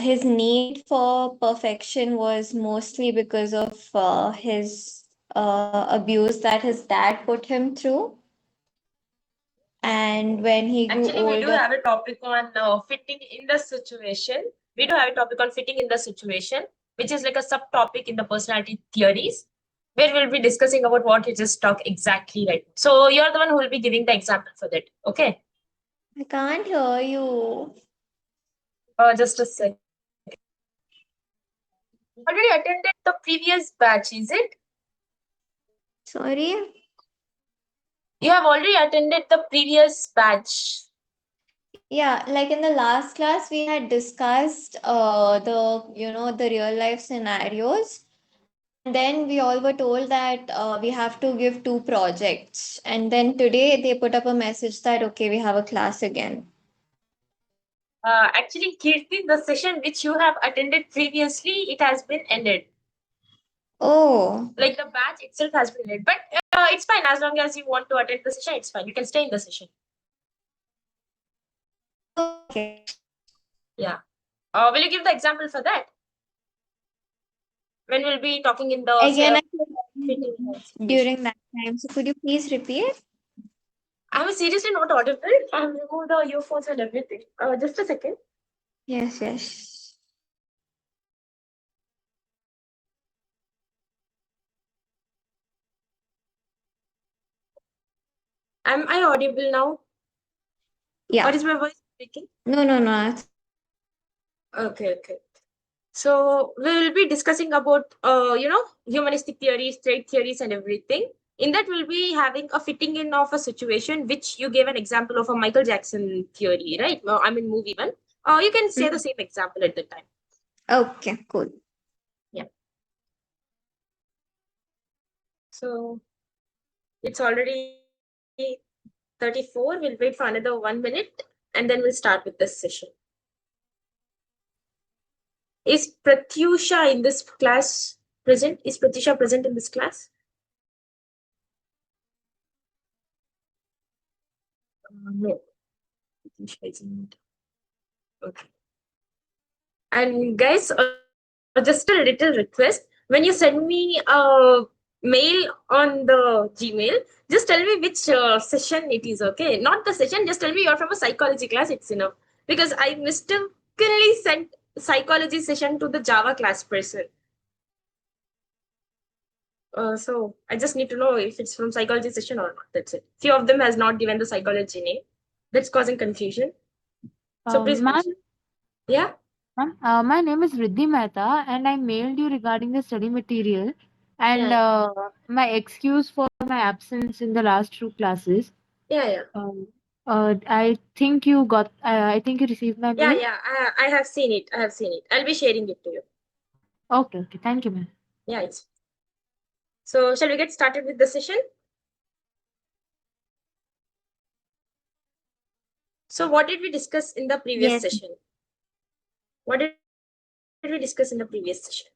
his need for perfection was mostly because of his abuse that his dad put him through. And when he grew Actually, we do older, have a topic on fitting in the situation. We do have a topic on fitting in the situation, which is like a subtopic in the personality theories, where we'll be discussing about what you just talked exactly right. So you're the one who will be giving the example for that. Okay. I can't hear you. Just a second. Already attended the previous batch, is it? Sorry. You have already attended the previous batch. Yeah, like in the last class, we had discussed the real life scenarios. And then we all were told that we have to give two projects. And then today they put up a message that, okay, we have a class again. Actually, Kirti, the session which you have attended previously, it has been ended. Oh, Like the batch itself has been ended. But it's fine as long as you want to attend the session, it's fine. You can stay in the session. okay. Yeah. Will you give the example for that? When we'll be talking in the Again, I fitting could during that time. So could you please repeat? I'm seriously not audible. I've removed the earphones and everything. Just a second. Yes, yes. Am I audible now? Yeah. Or is my voice speaking? No, no, no. Okay, okay. So we will be discussing about humanistic theories, trait theories, and everything. In that, we'll be having a fitting in of a situation, which you gave an example of a Michael Jackson theory, right? I mean, movie one. You can say the same example at the time. Okay, cool. Yeah. So it's already 34. We'll wait for another 1 minute, and then we'll start with this session. Is Pratyusha in this class present? Is Pratyusha present in this class? No. Pratyusha isn't. Okay. And guys, just a little request. When you send me a mail on the Gmail, just tell me which session it is, okay? Not the session, just tell me you're from a psychology class, it's enough. Because I mistakenly sent psychology session to the Java class person. So I just need to know if it's from psychology session or not. That's it. Few of them has not given the psychology name. That's causing confusion. So please Ma'am, mention. Yeah. my name is Riddhi Mehta, and I mailed you regarding the study material and Yeah. my excuse for my absence in the last two classes. Yeah. I think you got. I think you received my mail. Yeah. I have seen it. I have seen it. I'll be sharing it to you. Okay. Okay. Thank you, ma'am. Yeah. It's... So shall we get started with the session? So what did we discuss in the previous session? What did we discuss in the previous session?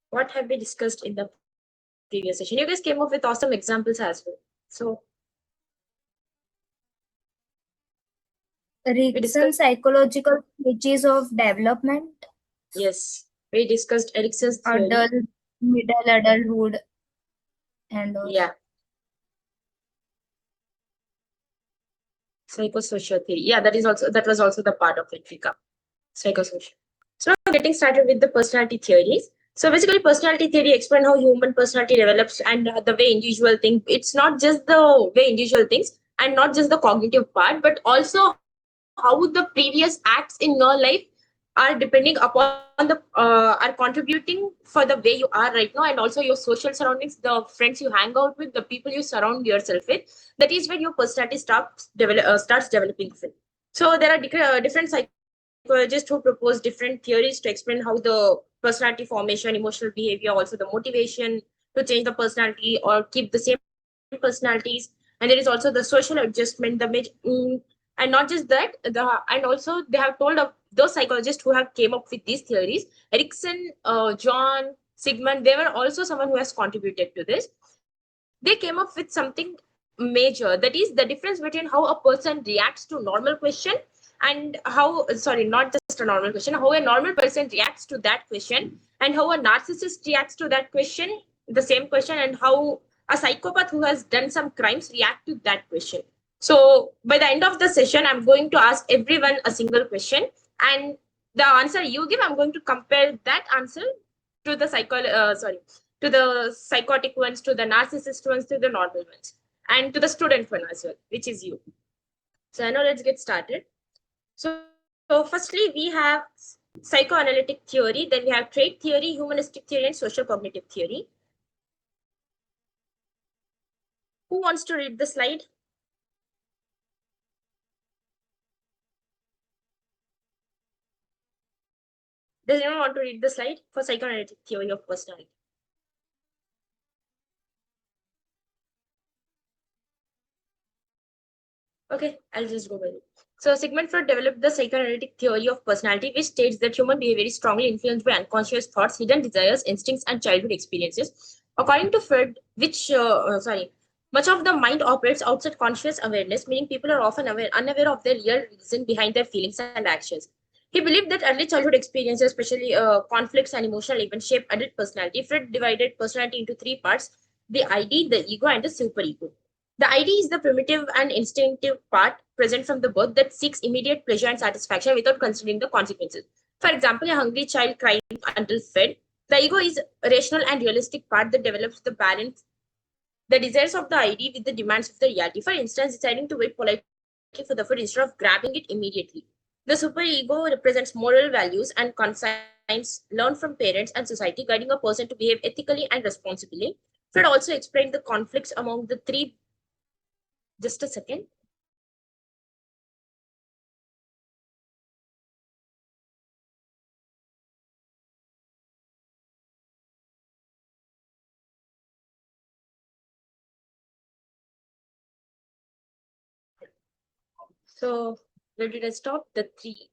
What have we discussed in the previous session? You guys came up with awesome examples as well. So Erickson's psychological stages of development. Yes, we discussed Erickson's theory. Adult, middle adulthood, and Yeah. Psychosocial theory. Yeah, that was also the part of it, Vika. Psychosocial. So now getting started with the personality theories. So basically, personality theory explain how human personality develops and the way individual think. It's not just the way individual thinks and not just the cognitive part, but also how the previous acts in your life are depending upon the are contributing for the way you are right now, and also your social surroundings, the friends you hang out with, the people you surround yourself with. That is when your personality starts developing. So there are different psychologists who propose different theories to explain how the personality formation, emotional behavior, also the motivation to change the personality or keep the same personalities. And there is also the social adjustment, and not just that, and also they have told of those psychologists who have came up with these theories. Erickson, John, Sigmund, they were also someone who has contributed to this. they came up with something major, that is the difference between how a person reacts to normal question and how, sorry, not just a normal question, how a normal person reacts to that question and how a narcissist reacts to that question, the same question, and how a psychopath who has done some crimes react to that question. So by the end of the session, I'm going to ask everyone a single question, and the answer you give, I'm going to compare that answer to the to the psychotic ones, to the narcissist ones, to the normal ones, and to the student one as well, which is you. So now let's get started. So firstly, we have psychoanalytic theory, then we have trait theory, humanistic theory, and social cognitive theory. Who wants to read the slide? Does anyone want to read the slide for psychoanalytic theory of personality? Okay, I'll just go with it. So Sigmund Freud developed the psychoanalytic theory of personality, which states that human behavior is strongly influenced by unconscious thoughts, hidden desires, instincts, and childhood experiences. According to Freud, much of the mind operates outside conscious awareness, meaning people are often unaware of the real reason behind their feelings and actions. He believed that early childhood experiences, especially conflicts and emotional events, shape adult personality. Freud divided personality into three parts: the ID, the ego, and the superego. The ID is the primitive and instinctive part present from the birth that seeks immediate pleasure and satisfaction without considering the consequences. For example, a hungry child crying until fed. The ego is a rational and realistic part that develops the balance, the desires of the ID with the demands of the reality. For instance, deciding to wait politely for the food instead of grabbing it immediately. The superego represents moral values and conscience learned from parents and society, guiding a person to behave ethically and responsibly. Freud also explained the conflicts among the three. Just a second. So where did I stop? The three.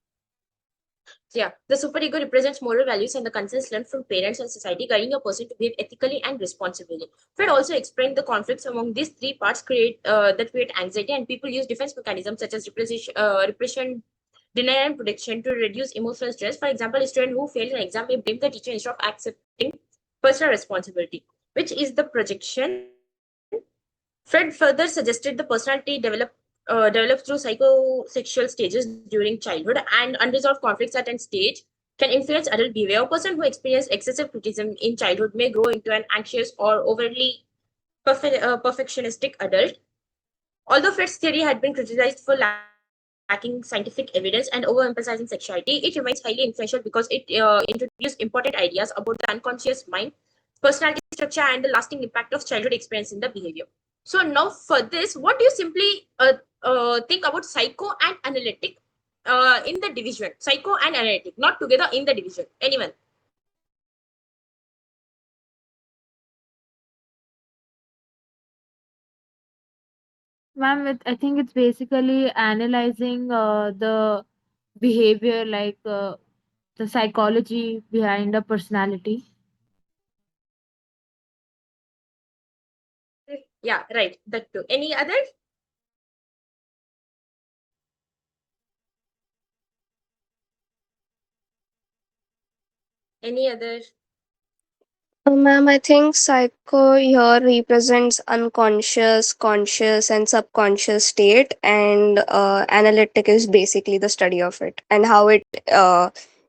Yeah, the superego represents moral values and the concerns learned from parents and society, guiding a person to behave ethically and responsibly. Freud also explained the conflicts among these three parts that create anxiety, and people use defense mechanisms such as repression, denial, and protection to reduce emotional stress. For example, a student who failed an exam may blame the teacher instead of accepting personal responsibility, which is the projection. Freud further suggested the personality developed through psychosexual stages during childhood, and unresolved conflicts at an stage can influence adult behavior. A person who experienced excessive criticism in childhood may grow into an anxious or overly perfectionistic adult. Although Freud's theory had been criticized for lacking scientific evidence and overemphasizing sexuality, it remains highly influential because it introduced important ideas about the unconscious mind, personality structure, and the lasting impact of childhood experience in the behavior. So now for this, what do you simply think about psycho and analytic in the division? Psycho and analytic, not together in the division. Anyone? Ma'am, I think it's basically analyzing the behavior, like the psychology behind a personality. Yeah, right. That too. Any other? Any other? Ma'am, I think psycho here represents unconscious, conscious, and subconscious state, and analytic is basically the study of it and how it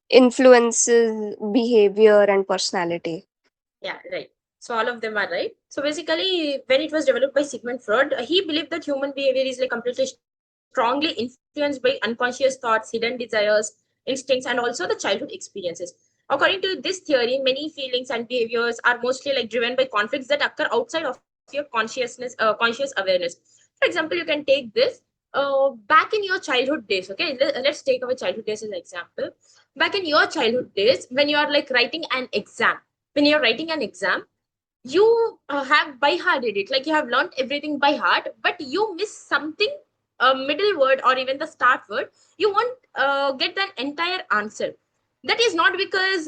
influences behavior and personality. Yeah, right. So all of them are right. So basically, when it was developed by Sigmund Freud, he believed that human behavior is like completely strongly influenced by unconscious thoughts, hidden desires, instincts, and also the childhood experiences. According to this theory, many feelings and behaviors are mostly like driven by conflicts that occur outside of your conscious awareness. For example, you can take this back in your childhood days. Okay, let's take our childhood days as an example. Back in your childhood days, when you are like writing an exam, you have by hearted it, like you have learned everything by heart, but you miss something, a middle word or even the start word. You won't get that entire answer. That is not because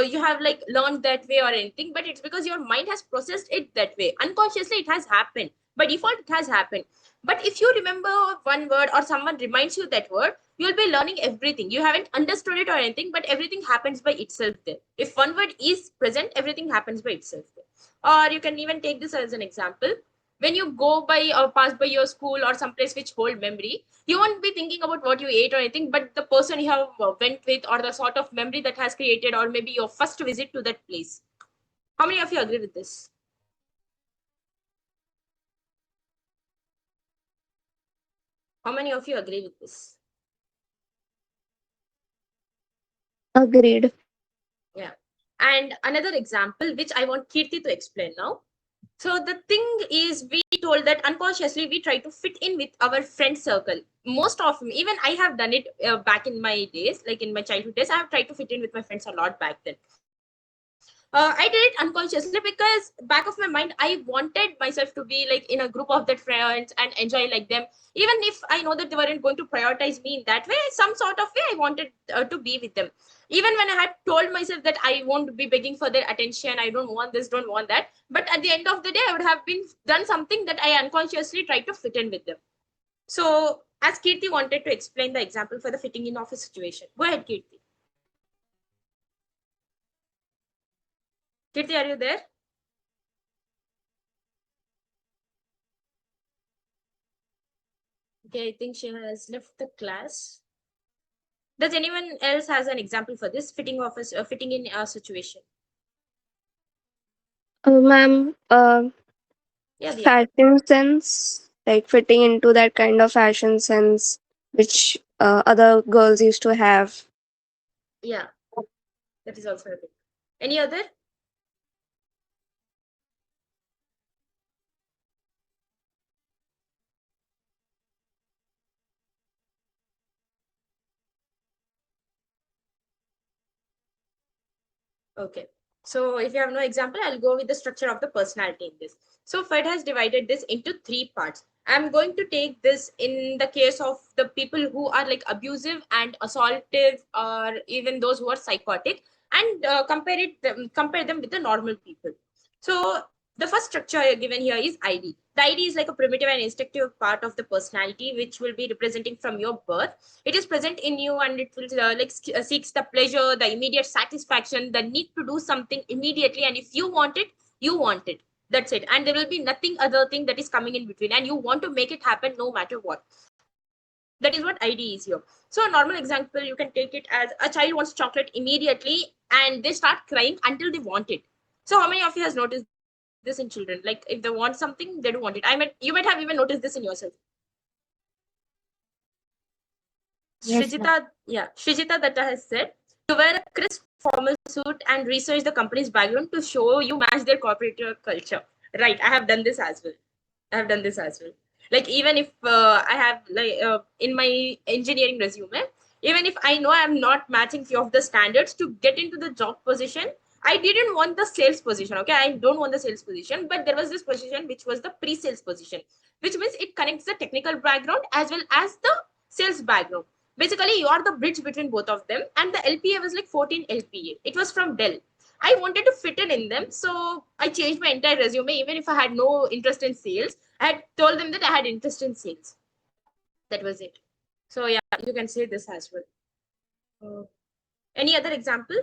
you have like learned that way or anything, but it's because your mind has processed it that way. Unconsciously, it has happened. By default, it has happened. But if you remember one word or someone reminds you that word, you'll be learning everything. You haven't understood it or anything, but everything happens by itself there. If one word is present, everything happens by itself there. Or you can even take this as an example. When you go by or pass by your school or some place which hold memory, you won't be thinking about what you ate or anything, but the person you have went with or the sort of memory that has created, or maybe your first visit to that place. How many of you agree with this? How many of you agree with this? Agreed. Yeah. And another example, which I want Kirti to explain now. So the thing is, we told that unconsciously we try to fit in with our friend circle. Most often, even I have done it back in my days, like in my childhood days, I have tried to fit in with my friends a lot back then. I did it unconsciously because back of my mind, I wanted myself to be like in a group of that friends and enjoy like them. Even if I know that they weren't going to prioritize me in that way, some sort of way I wanted to be with them. Even when I had told myself that I won't be begging for their attention, I don't want this, don't want that. But at the end of the day, I would have been done something that I unconsciously tried to fit in with them. So as Kirti wanted to explain the example for the fitting in of a situation. Go ahead, Kirti. Kirti, are you there? Okay, I think she has left the class. Does anyone else has an example for this fitting in a situation? Ma'am, Yeah, Diya. fashion sense, like fitting into that kind of fashion sense which other girls used to have. Yeah, that is also a bit. Any other? Okay. So if you have no example, I'll go with the structure of the personality in this. So Fred has divided this into 3 parts. I'm going to take this in the case of the people who are like abusive and assaultive, or even those who are psychotic, and compare them with the normal people. So the first structure given here is ID. The ID is like a primitive and instinctive part of the personality, which will be representing from your birth. It is present in you, and it will seeks the pleasure, the immediate satisfaction, the need to do something immediately, and if you want it, you want it. That's it, and there will be nothing other thing that is coming in between, and you want to make it happen no matter what. That is what ID is here. So a normal example, you can take it as a child wants chocolate immediately and they start crying until they want it. So how many of you has noticed this in children? Like if they want something, they do want it. You might have even noticed this in yourself. Yes, ma'am. Shrijita Datta has said to wear a crisp formal suit and research the company's background to show you match their corporate culture. Right, I have done this as well. I have done this as well. Like even if I have like in my engineering resume, even if I know I'm not matching few of the standards to get into the job position, I didn't want the sales position. Okay, I don't want the sales position, but there was this position which was the pre-sales position, which means it connects the technical background as well as the sales background. Basically, you are the bridge between both of them, and the LPA was like 14 LPA. It was from Dell. I wanted to fit in them, so I changed my entire resume. Even if I had no interest in sales, I had told them that I had interest in sales. That was it. So yeah, you can say this as well. Any other example?